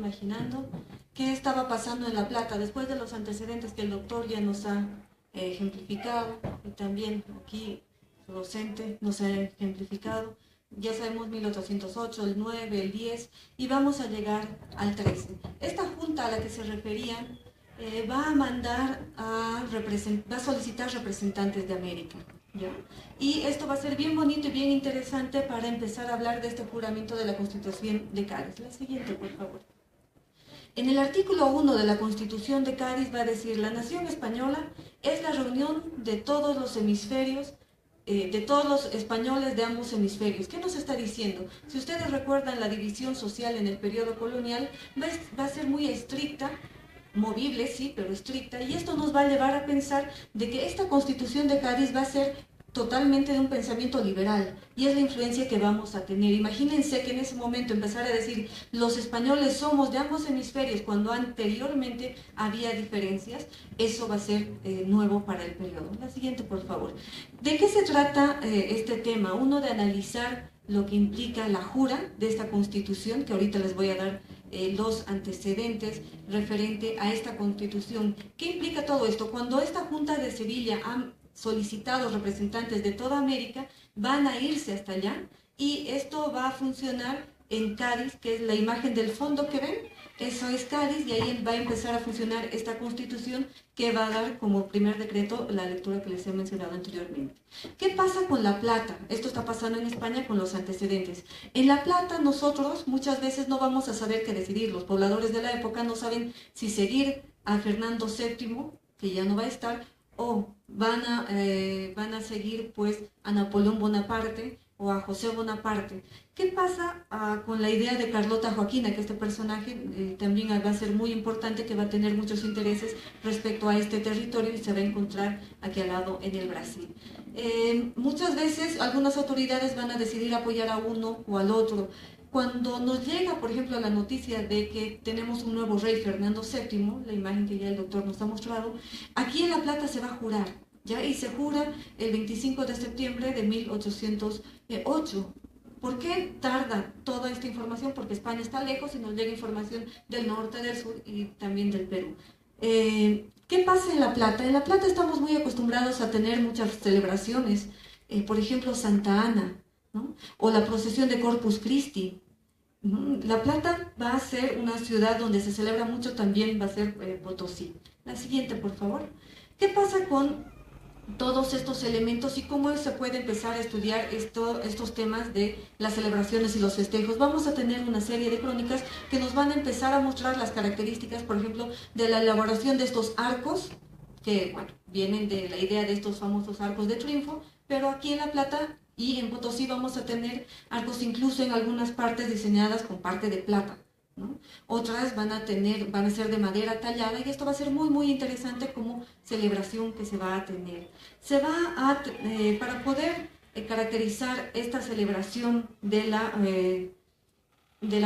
imaginando qué estaba pasando en La Plata después de los antecedentes que el doctor ya nos ha ejemplificado, y también aquí su docente nos ha ejemplificado. Ya sabemos 1808, el 9, el 10 y vamos a llegar al 13. Esta junta a la que se referían va a mandar va a solicitar representantes de América, ¿ya? Y esto va a ser bien bonito y bien interesante para empezar a hablar de este juramento de la Constitución de Cádiz. La siguiente, por favor. En el artículo 1 de la Constitución de Cádiz va a decir: la nación española es la reunión de todos los hemisferios, de todos los españoles de ambos hemisferios. ¿Qué nos está diciendo? Si ustedes recuerdan la división social en el periodo colonial, va a ser muy estricta, movible, sí, pero estricta, y esto nos va a llevar a pensar de que esta Constitución de Cádiz va a ser totalmente de un pensamiento liberal, y es la influencia que vamos a tener. Imagínense que en ese momento empezar a decir los españoles somos de ambos hemisferios cuando anteriormente había diferencias. Eso va a ser nuevo para el periodo. La siguiente, por favor. ¿De qué se trata este tema? Uno, de analizar lo que implica la jura de esta Constitución, que ahorita les voy a dar los antecedentes referente a esta Constitución. ¿Qué implica todo esto? Cuando esta Junta de Sevilla ha solicitado representantes de toda América, van a irse hasta allá, y esto va a funcionar en Cádiz, que es la imagen del fondo que ven. Eso es Cádiz, y ahí va a empezar a funcionar esta Constitución, que va a dar como primer decreto la lectura que les he mencionado anteriormente. ¿Qué pasa con La Plata? Esto está pasando en España con los antecedentes. En La Plata nosotros muchas veces no vamos a saber qué decidir. Los pobladores de la época no saben si seguir a Fernando VII, que ya no va a estar, o van a seguir pues a Napoleón Bonaparte o a José Bonaparte. ¿Qué pasa con la idea de Carlota Joaquina? Que este personaje también va a ser muy importante, que va a tener muchos intereses respecto a este territorio y se va a encontrar aquí al lado en el Brasil. Muchas veces algunas autoridades van a decidir apoyar a uno o al otro. Cuando nos llega, por ejemplo, la noticia de que tenemos un nuevo rey, Fernando VII, la imagen que ya el doctor nos ha mostrado, aquí en La Plata se va a jurar, ¿ya? Y se jura el 25 de septiembre de 1808. ¿Por qué tarda toda esta información? Porque España está lejos y nos llega información del norte, del sur y también del Perú. ¿Qué pasa en La Plata? En La Plata estamos muy acostumbrados a tener muchas celebraciones, por ejemplo, Santa Ana, ¿no? O la procesión de Corpus Christi. La Plata va a ser una ciudad donde se celebra mucho, también va a ser Potosí. La siguiente, por favor. ¿Qué pasa con todos estos elementos y cómo se puede empezar a estudiar estos temas de las celebraciones y los festejos? Vamos a tener una serie de crónicas que nos van a empezar a mostrar las características, por ejemplo, de la elaboración de estos arcos, que bueno, vienen de la idea de estos famosos arcos de triunfo, pero aquí en La Plata y en Potosí vamos a tener arcos incluso en algunas partes diseñadas con parte de plata, ¿no? Otras van a ser de madera tallada, y esto va a ser muy muy interesante como celebración que se va a tener. Para poder caracterizar esta celebración de la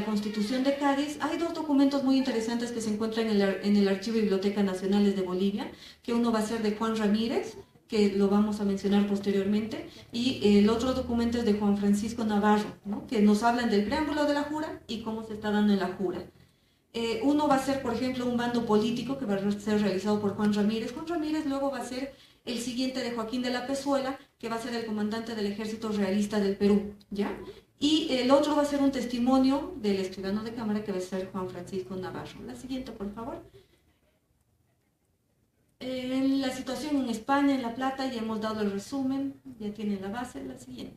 Constitución de Cádiz, hay dos documentos muy interesantes que se encuentran en el Archivo y Biblioteca Nacionales de Bolivia, que uno va a ser de Juan Ramírez, que lo vamos a mencionar posteriormente, y el otro documento es de Juan Francisco Navarro, ¿no? Que nos hablan del preámbulo de la jura y cómo se está dando en la jura. Uno va a ser, por ejemplo, un bando político que va a ser realizado por Juan Ramírez. Juan Ramírez luego va a ser el siguiente de Joaquín de la Pezuela, que va a ser el comandante del ejército realista del Perú, ¿ya? Y el otro va a ser un testimonio del escribano de cámara, que va a ser Juan Francisco Navarro. La siguiente, por favor. La situación en España, en La Plata, ya hemos dado el resumen, ya tienen la base. La siguiente.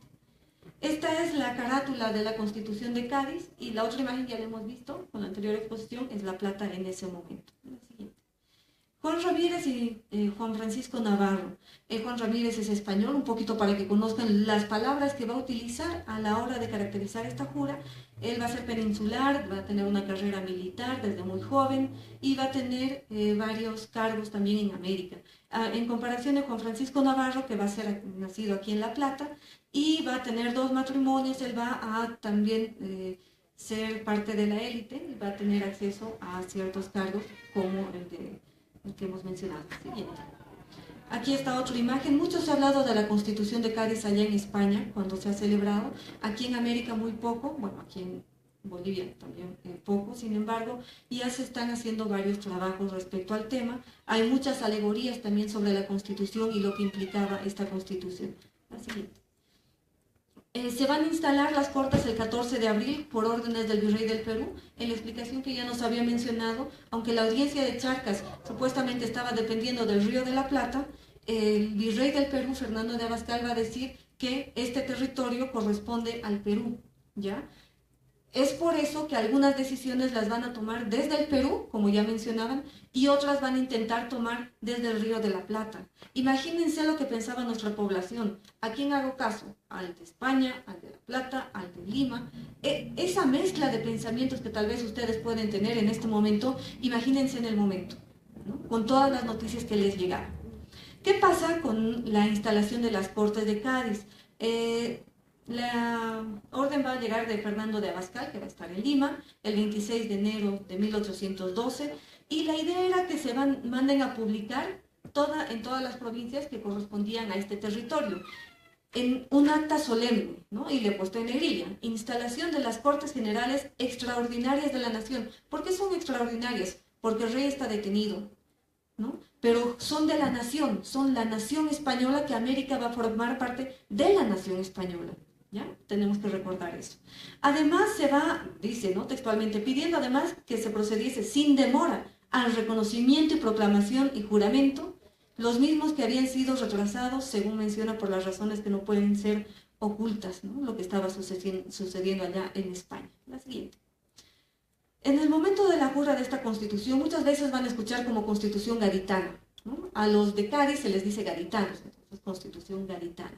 Esta es la carátula de la Constitución de Cádiz, y la otra imagen ya la hemos visto con la anterior exposición, es La Plata en ese momento. La siguiente. Juan Ramírez y Juan Francisco Navarro. Juan Ramírez es español, un poquito para que conozcan las palabras que va a utilizar a la hora de caracterizar esta jura. Él va a ser peninsular, va a tener una carrera militar desde muy joven y va a tener varios cargos también en América. En comparación de Juan Francisco Navarro, que va a ser nacido aquí en La Plata y va a tener 2 matrimonios, él va a también ser parte de la élite y va a tener acceso a ciertos cargos como el que hemos mencionado. Siguiente. Aquí está otra imagen. Mucho se ha hablado de la Constitución de Cádiz allá en España, cuando se ha celebrado. Aquí en América muy poco. Bueno, aquí Bolivia también poco, sin embargo, ya se están haciendo varios trabajos respecto al tema. Hay muchas alegorías también sobre la Constitución y lo que implicaba esta Constitución. La siguiente. Se van a instalar las Cortes el 14 de abril por órdenes del Virrey del Perú. En la explicación que ya nos había mencionado, aunque la audiencia de Charcas supuestamente estaba dependiendo del Río de la Plata, el Virrey del Perú, Fernando de Abascal, va a decir que este territorio corresponde al Perú, ¿ya? Es por eso que algunas decisiones las van a tomar desde el Perú, como ya mencionaban, y otras van a intentar tomar desde el Río de la Plata. Imagínense lo que pensaba nuestra población. ¿A quién hago caso? Al de España, al de La Plata, al de Lima. Esa mezcla de pensamientos que tal vez ustedes pueden tener en este momento, imagínense en el momento, ¿no? Con todas las noticias que les llegaban. ¿Qué pasa con la instalación de las Cortes de Cádiz? La orden va a llegar de Fernando de Abascal, que va a estar en Lima, el 26 de enero de 1812, y la idea era que se manden a publicar en todas las provincias que correspondían a este territorio, en un acta solemne, ¿no? Y le he puesto en negrilla: instalación de las Cortes Generales Extraordinarias de la Nación. ¿Por qué son extraordinarias? Porque el rey está detenido, ¿no? Pero son de la nación, son la nación española, que América va a formar parte de la nación española. ¿Ya? Tenemos que recordar eso. Además se va, dice, ¿no?, textualmente, pidiendo además que se procediese sin demora al reconocimiento y proclamación y juramento, los mismos que habían sido retrasados, según menciona, por las razones que no pueden ser ocultas, ¿no?, lo que estaba sucediendo allá en España. La siguiente. En el momento de la jura de esta constitución, muchas veces van a escuchar como constitución gaditana, ¿no? A los de Cádiz se les dice gaditanos, entonces constitución gaditana.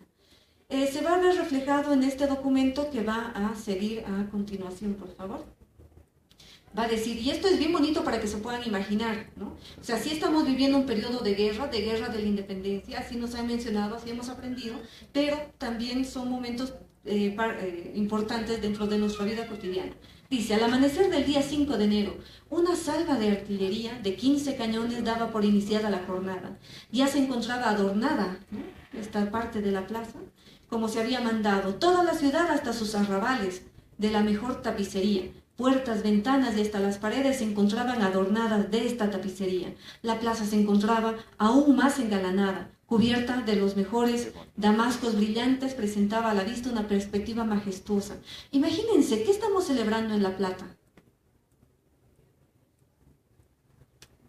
Se va a ver reflejado en este documento que va a seguir a continuación, por favor. Va a decir, y esto es bien bonito para que se puedan imaginar, ¿no? O sea, sí estamos viviendo un periodo de guerra de la independencia, así nos han mencionado, así hemos aprendido, pero también son momentos importantes dentro de nuestra vida cotidiana. Dice, al amanecer del día 5 de enero, una salva de artillería de 15 cañones daba por iniciada la jornada. Ya se encontraba adornada, ¿no?, esta parte de la plaza, como se había mandado, toda la ciudad hasta sus arrabales, de la mejor tapicería. Puertas, ventanas y hasta las paredes se encontraban adornadas de esta tapicería. La plaza se encontraba aún más engalanada, cubierta de los mejores damascos brillantes, presentaba a la vista una perspectiva majestuosa. Imagínense, ¿qué estamos celebrando en La Plata?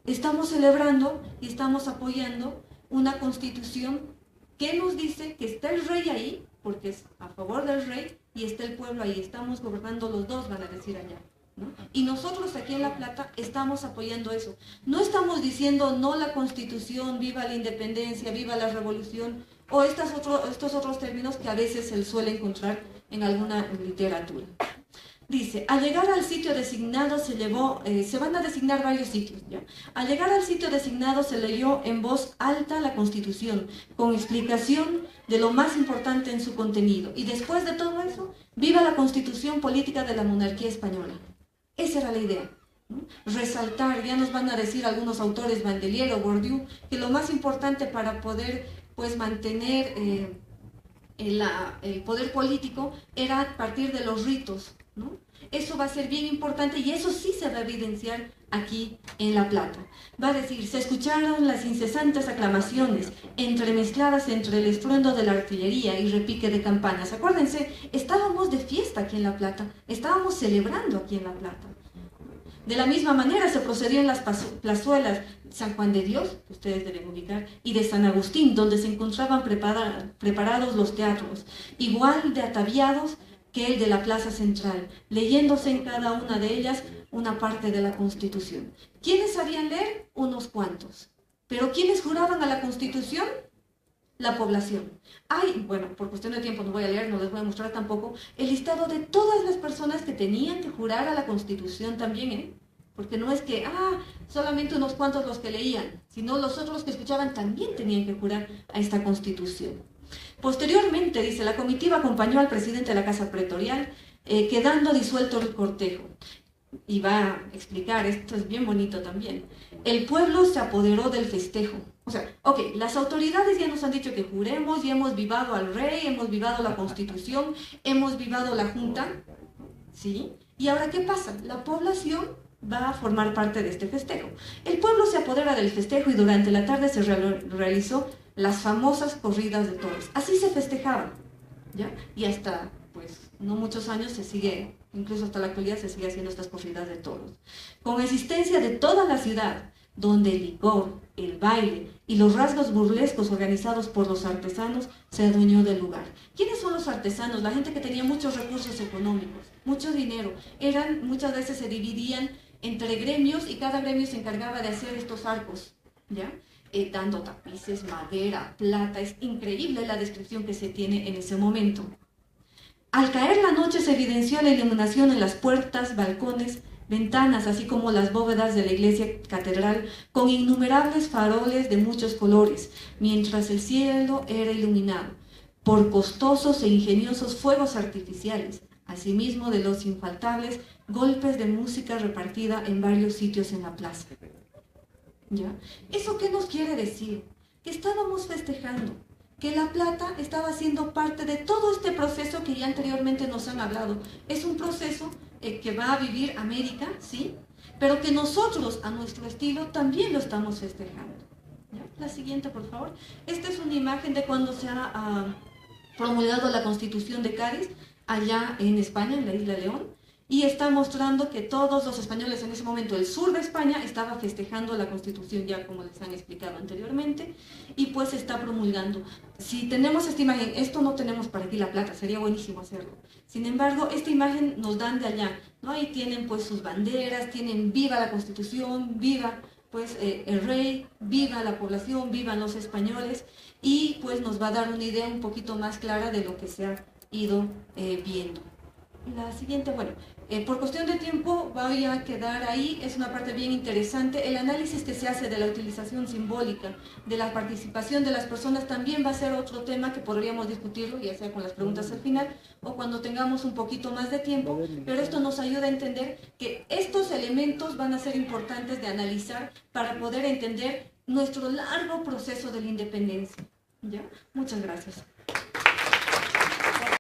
Estamos celebrando y estamos apoyando una constitución que nos dice que está el rey ahí, porque es a favor del rey, y está el pueblo ahí. Estamos gobernando los dos, van a decir allá, ¿no? Y nosotros aquí en La Plata estamos apoyando eso. No estamos diciendo no la Constitución, viva la independencia, viva la revolución, o estos otros términos que a veces se suele encontrar en alguna literatura. Dice, al llegar al sitio designado se van a designar varios sitios, ¿ya? Al llegar al sitio designado se leyó en voz alta la Constitución, con explicación de lo más importante en su contenido. Y después de todo eso, viva la Constitución política de la monarquía española. Esa era la idea, ¿no? Resaltar, ya nos van a decir algunos autores, Bandelier o Bourdieu, que lo más importante para poder, pues, mantener el poder político era partir de los ritos, ¿no? Eso va a ser bien importante y eso sí se va a evidenciar aquí en La Plata. Va a decir, se escucharon las incesantes aclamaciones, entremezcladas entre el estruendo de la artillería y repique de campanas. Acuérdense, estábamos de fiesta aquí en La Plata, estábamos celebrando aquí en La Plata. De la misma manera se procedió en las plazuelas San Juan de Dios, que ustedes deben ubicar, y de San Agustín, donde se encontraban preparados los teatros, igual de ataviados que el de la Plaza Central, leyéndose en cada una de ellas una parte de la Constitución. ¿Quiénes sabían leer? Unos cuantos. ¿Pero quiénes juraban a la Constitución? La población. Bueno, por cuestión de tiempo no voy a leer, no les voy a mostrar tampoco el listado de todas las personas que tenían que jurar a la Constitución también, ¿eh? Porque no es que, solamente unos cuantos los que leían, sino los otros que escuchaban también tenían que jurar a esta Constitución. Posteriormente, dice, la comitiva acompañó al presidente de la Casa Pretorial, quedando disuelto el cortejo. Y va a explicar, esto es bien bonito también. El pueblo se apoderó del festejo. O sea, las autoridades ya nos han dicho que juremos, y hemos vivado al rey, hemos vivado la Constitución, hemos vivado la Junta, ¿sí? Y ahora, ¿qué pasa? La población va a formar parte de este festejo. El pueblo se apodera del festejo y durante la tarde se realizó las famosas corridas de toros. Así se festejaban, ¿ya? Y hasta, pues, no muchos años se sigue, incluso hasta la actualidad se sigue haciendo estas corridas de toros. Con existencia de toda la ciudad, donde el licor, el baile y los rasgos burlescos organizados por los artesanos se adueñó del lugar. ¿Quiénes son los artesanos? La gente que tenía muchos recursos económicos, mucho dinero. Muchas veces se dividían entre gremios y cada gremio se encargaba de hacer estos arcos, ¿ya? Dando tapices, madera, plata. Es increíble la descripción que se tiene en ese momento. Al caer la noche se evidenció la iluminación en las puertas, balcones, ventanas, así como las bóvedas de la iglesia catedral, con innumerables faroles de muchos colores, mientras el cielo era iluminado por costosos e ingeniosos fuegos artificiales, asimismo de los infaltables golpes de música repartida en varios sitios en la plaza. ¿Ya? ¿Eso qué nos quiere decir? Que estábamos festejando, que La Plata estaba siendo parte de todo este proceso que ya anteriormente nos han hablado. Es un proceso que va a vivir América, ¿sí? Pero que nosotros, a nuestro estilo, también lo estamos festejando. ¿Ya? La siguiente, por favor. Esta es una imagen de cuando se ha promulgado la Constitución de Cádiz, allá en España, en la isla León, y está mostrando que todos los españoles en ese momento, el sur de España, estaba festejando la Constitución, ya como les han explicado anteriormente, y pues se está promulgando. Si tenemos esta imagen, esto no tenemos para aquí La Plata, sería buenísimo hacerlo. Sin embargo, esta imagen nos dan de allá, ¿no? Ahí tienen pues sus banderas, tienen viva la Constitución, viva pues el rey, viva la población, vivan los españoles, y pues nos va a dar una idea un poquito más clara de lo que se ha ido viendo. La siguiente, bueno, por cuestión de tiempo voy a quedar ahí, es una parte bien interesante. El análisis que se hace de la utilización simbólica, de la participación de las personas, también va a ser otro tema que podríamos discutirlo, ya sea con las preguntas al final o cuando tengamos un poquito más de tiempo, pero esto nos ayuda a entender que estos elementos van a ser importantes de analizar para poder entender nuestro largo proceso de la independencia. ¿Ya? Muchas gracias.